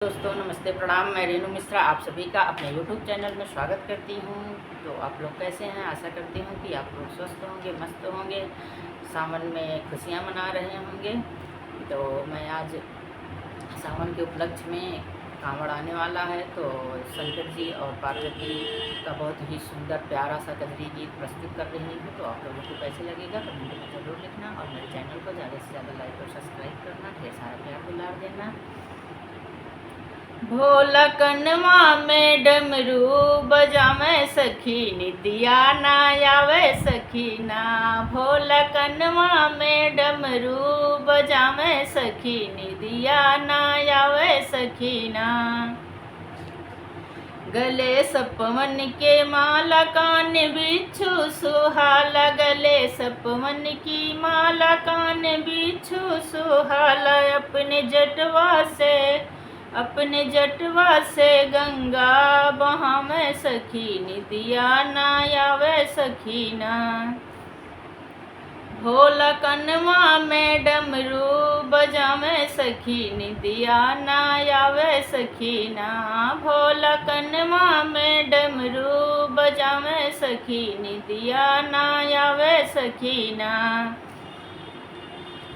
दोस्तों नमस्ते प्रणाम। मैं रेणु मिश्रा आप सभी का अपने YouTube चैनल में स्वागत करती हूँ। तो आप लोग कैसे हैं? आशा करती हूँ कि आप लोग स्वस्थ होंगे, मस्त होंगे, सावन में खुशियाँ मना रहे होंगे। तो मैं आज सावन के उपलक्ष्य में कांवड़ आने वाला है, तो शंकर जी और पार्वती का बहुत ही सुंदर प्यारा सा कजरी गीत प्रस्तुत कर रही हूँ। तो आप लोगों को कैसे लगेगा कमेंट में ज़रूर लिखना और मेरे चैनल को ज़्यादा से ज़्यादा लाइक और सब्सक्राइब करना, ढेर सारा प्यार दुलार देना। भोला कनवा में डमरू बजावे सखी निदिया ना आवे सखी ना। भोला कनवा में डमरू बजावे सखी निदिया ना आवे सखी ना। गले सपवन के माला कान बिच्छू सुहाला, गले सपवन की माला कान बिच्छू सुहाला। अपने जटवा से गंगा बहावे सखी निदिया ना आवे सखी ना। भोला कनवा में डमरू बजावे सखी निदिया ना आवे सखी ना। भोला कनवा में डमरू बजावे सखी निदिया ना आवे सखी ना।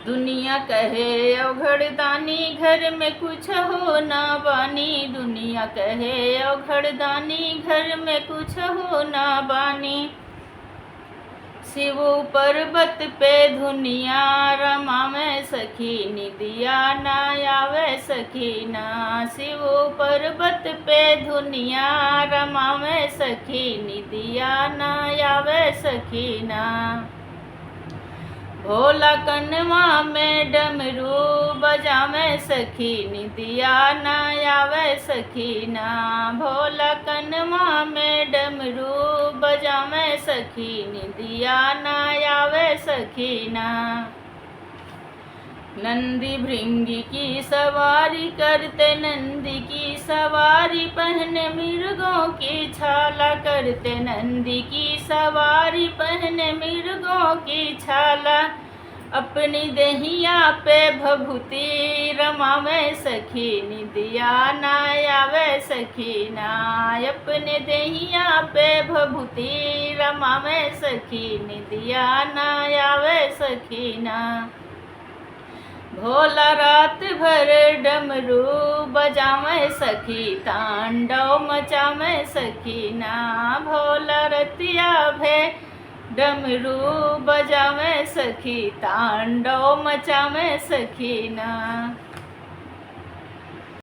दुनिया कहे अवघड़दानी घर में कुछ हो ना बानी। दुनिया कहे अवघड़दानी घर में कुछ हो ना बानी। शिव पर्वत पे धुनिया रमावे सखी निदिया ना आवे सखी ना। शिव पर्वत पे धुनिया रमावे सखी निदिया ना आवे सखी ना। भोला कनवा में डमरू बजावे सखी निदिया ना आवे सखी ना। भोला कनवा में डमरू बजावे सखी निदिया ना आवे सखी ना। नंदी भृंगी की सवारी करते, नंदी की सवारी पहने मृगों की छाला करते। नंदी की सवारी पहने मृगों की छाला। अपनी दहिया पे भभूति रमावे सखी निदिया ना आवे सखी ना। अपने दहिया पे भभूति रमावे सखी निदिया ना आवे सखी ना। भोला रात भर डमरू बजावे सखी तांडव मचावे सखी ना। भोला रतिया भे डमरू बजावे सखी तांडव मचावे सखी ना।